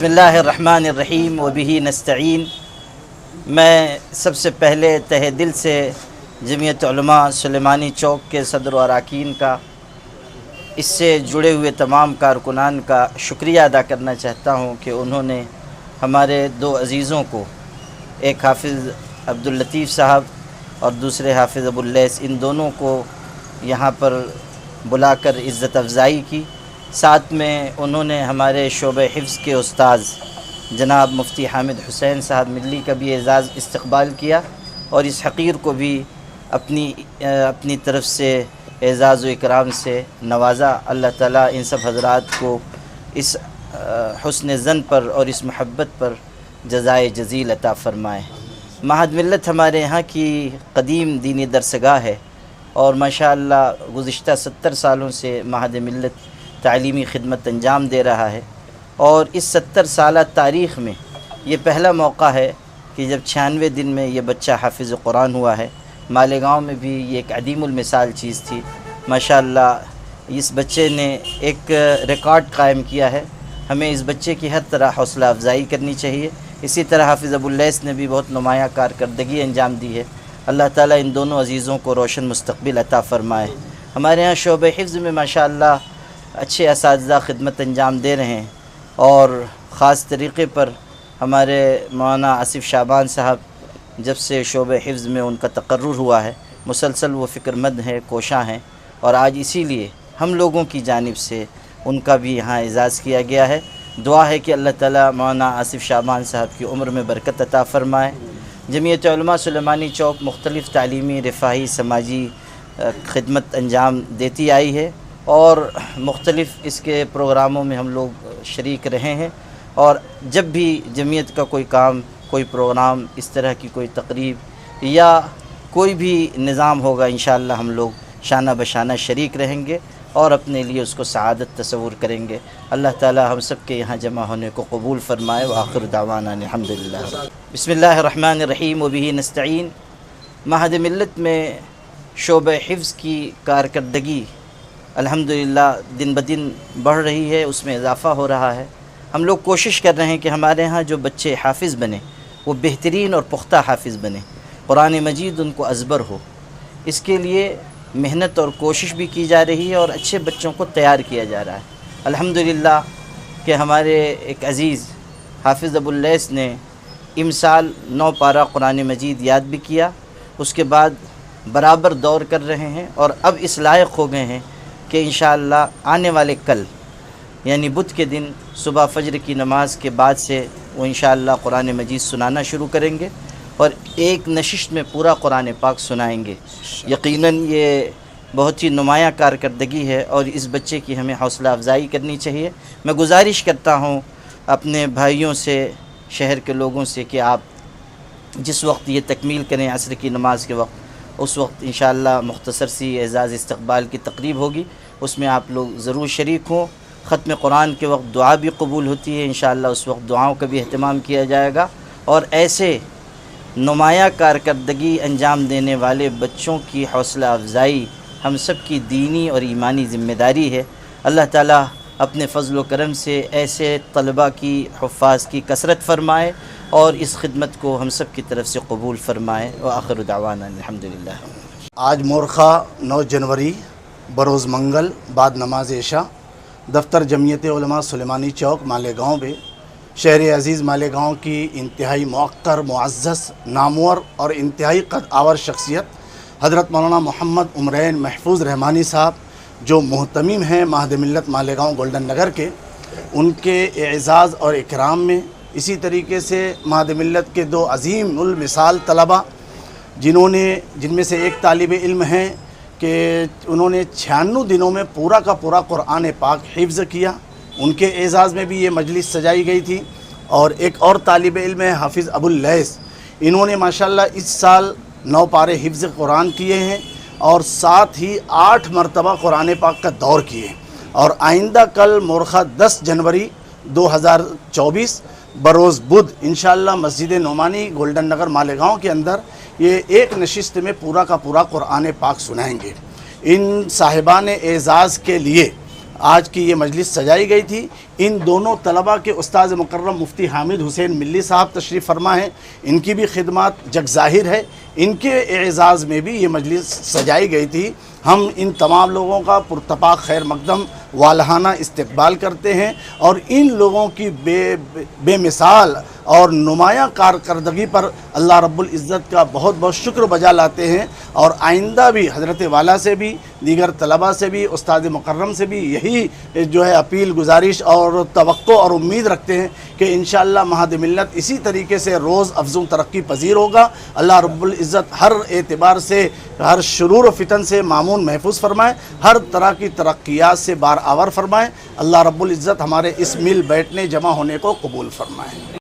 بسم اللہ الرحمن الرحیم وبہ نستعین۔ میں سب سے پہلے تہہ دل سے جمعیت علماء سلیمانی چوک کے صدر و اراکین کا، اس سے جڑے ہوئے تمام کارکنان کا شکریہ ادا کرنا چاہتا ہوں کہ انہوں نے ہمارے دو عزیزوں کو، ایک حافظ عبداللطیف صاحب اور دوسرے حافظ ابواللیث، ان دونوں کو یہاں پر بلا کر عزت افزائی کی۔ ساتھ میں انہوں نے ہمارے شعبہ حفظ کے استاذ جناب مفتی حامد حسین صاحب ملی کا بھی اعزاز استقبال کیا اور اس حقیر کو بھی اپنی طرف سے اعزاز و اکرام سے نوازا۔ اللہ تعالیٰ ان سب حضرات کو اس حسن ظن پر اور اس محبت پر جزائے جزیل عطا فرمائے۔ معہد ملت ہمارے یہاں کی قدیم دینی درسگاہ ہے اور ماشاءاللہ گزشتہ 70 سالوں سے معہد ملت تعلیمی خدمت انجام دے رہا ہے، اور اس 70 سالہ تاریخ میں یہ پہلا موقع ہے کہ جب 96 دن میں یہ بچہ حافظ قرآن ہوا ہے۔ مالیگاؤں میں بھی یہ ایک عدیم المثال چیز تھی۔ ماشاءاللہ اس بچے نے ایک ریکارڈ قائم کیا ہے۔ ہمیں اس بچے کی ہر طرح حوصلہ افزائی کرنی چاہیے۔ اسی طرح حافظ ابواللیث نے بھی بہت نمایاں کارکردگی انجام دی ہے۔ اللہ تعالیٰ ان دونوں عزیزوں کو روشن مستقبل عطا فرمائے۔ ہمارے ہاں شعبہ حفظ میں ماشاءاللہ اچھے اساتذہ خدمت انجام دے رہے ہیں، اور خاص طریقے پر ہمارے مولانا آصف شعبان صاحب، جب سے شعبہ حفظ میں ان کا تقرر ہوا ہے، مسلسل وہ فکر مند ہیں، کوشاں ہیں، اور آج اسی لیے ہم لوگوں کی جانب سے ان کا بھی یہاں اعزاز کیا گیا ہے۔ دعا ہے کہ اللہ تعالیٰ مولانا آصف شعبان صاحب کی عمر میں برکت عطا فرمائے۔ جمعیت علماء سلیمانی چوک مختلف تعلیمی، رفاہی، سماجی خدمت انجام دیتی آئی ہے، اور مختلف اس کے پروگراموں میں ہم لوگ شریک رہے ہیں، اور جب بھی جمعیت کا کوئی کام، کوئی پروگرام، اس طرح کی کوئی تقریب یا کوئی بھی نظام ہوگا، انشاءاللہ ہم لوگ شانہ بشانہ شریک رہیں گے اور اپنے لیے اس کو سعادت تصور کریں گے۔ اللہ تعالی ہم سب کے یہاں جمع ہونے کو قبول فرمائے۔ وآخر دعوانا الحمدللہ۔ بسم اللہ الرحمن الرحیم وبہ نستعین۔ معہد ملت میں شعبہ حفظ کی کارکردگی الحمدللہ دن بدن بڑھ رہی ہے، اس میں اضافہ ہو رہا ہے۔ ہم لوگ کوشش کر رہے ہیں کہ ہمارے ہاں جو بچے حافظ بنے وہ بہترین اور پختہ حافظ بنے، قرآن مجید ان کو ازبر ہو۔ اس کے لیے محنت اور کوشش بھی کی جا رہی ہے اور اچھے بچوں کو تیار کیا جا رہا ہے۔ الحمدللہ کہ ہمارے ایک عزیز حافظ ابواللیث نے امسال 9 پارہ قرآن مجید یاد بھی کیا، اس کے بعد برابر دور کر رہے ہیں، اور اب اس لائق ہو گئے ہیں کہ انشاءاللہ آنے والے کل یعنی بدھ کے دن صبح فجر کی نماز کے بعد سے وہ انشاءاللہ قرآن مجید سنانا شروع کریں گے، اور ایک نشست میں پورا قرآن پاک سنائیں گے۔ یقیناً یہ بہت ہی نمایاں کارکردگی ہے، اور اس بچے کی ہمیں حوصلہ افزائی کرنی چاہیے۔ میں گزارش کرتا ہوں اپنے بھائیوں سے، شہر کے لوگوں سے، کہ آپ جس وقت یہ تکمیل کریں عصر کی نماز کے وقت، اس وقت انشاءاللہ مختصر سی اعزاز استقبال کی تقریب ہوگی، اس میں آپ لوگ ضرور شریک ہوں۔ ختم قرآن کے وقت دعا بھی قبول ہوتی ہے، انشاءاللہ اس وقت دعاؤں کا بھی اہتمام کیا جائے گا، اور ایسے نمایاں کارکردگی انجام دینے والے بچوں کی حوصلہ افزائی ہم سب کی دینی اور ایمانی ذمہ داری ہے۔ اللہ تعالیٰ اپنے فضل و کرم سے ایسے طلباء کی، حفاظ کی کثرت فرمائے، اور اس خدمت کو ہم سب کی طرف سے قبول فرمائے۔ وآخر دعوانا الحمدللہ۔ آج مورخہ 9 جنوری بروز منگل بعد نماز عشاء دفتر جمعیت علماء سلیمانی چوک مالیگاؤں میں شہر عزیز مالیگاؤں کی انتہائی موقر، معزز، نامور اور انتہائی قد آور شخصیت حضرت مولانا محمد عمرین محفوظ رحمانی صاحب، جو محتمم ہیں معہد ملت مالیگاؤں گولڈن نگر کے، ان کے اعزاز اور اکرام میں اسی طریقے سے معہد ملت کے 2 عظیم المثال طلباء، جن میں سے ایک طالب علم ہیں کہ انہوں نے 96 دنوں میں پورا کا پورا قرآن پاک حفظ کیا، ان کے اعزاز میں بھی یہ مجلس سجائی گئی تھی۔ اور ایک اور طالب علم ہے حافظ ابواللیث، انہوں نے ماشاءاللہ اس سال 9 پارے حفظ قرآن کیے ہیں، اور ساتھ ہی 8 مرتبہ قرآن پاک کا دور کیے ہیں۔ اور آئندہ کل مورخہ 10 جنوری 2024 بروز بدھ انشاءاللہ مسجد نعمانی گولڈن نگر مالیگاؤں کے اندر یہ ایک نشست میں پورا کا پورا قرآن پاک سنائیں گے۔ ان صاحبان اعزاز کے لیے آج کی یہ مجلس سجائی گئی تھی۔ ان دونوں طلباء کے استاذ مکرم مفتی حامد حسین ملی صاحب تشریف فرما ہیں، ان کی بھی خدمات جگ ظاہر ہے، ان کے اعزاز میں بھی یہ مجلس سجائی گئی تھی۔ ہم ان تمام لوگوں کا پرتپاک خیر مقدم والہانہ استقبال کرتے ہیں اور ان لوگوں کی بے مثال اور نمایاں کارکردگی پر اللہ رب العزت کا بہت بہت شکر بجا لاتے ہیں، اور آئندہ بھی حضرت والا سے بھی، دیگر طلباء سے بھی، استاد مکرم سے بھی یہی جو ہے اپیل، گزارش اور توقع اور امید رکھتے ہیں کہ انشاءاللہ مہد ملت اسی طریقے سے روز افزوں ترقی پذیر ہوگا۔ اللہ رب العزت ہر اعتبار سے، ہر شرور و فتن سے مامون محفوظ فرمائے، ہر طرح کی ترقیات سے بار آور فرمائے۔ اللہ رب العزت ہمارے اس مل بیٹھنے جمع ہونے کو قبول فرمائے۔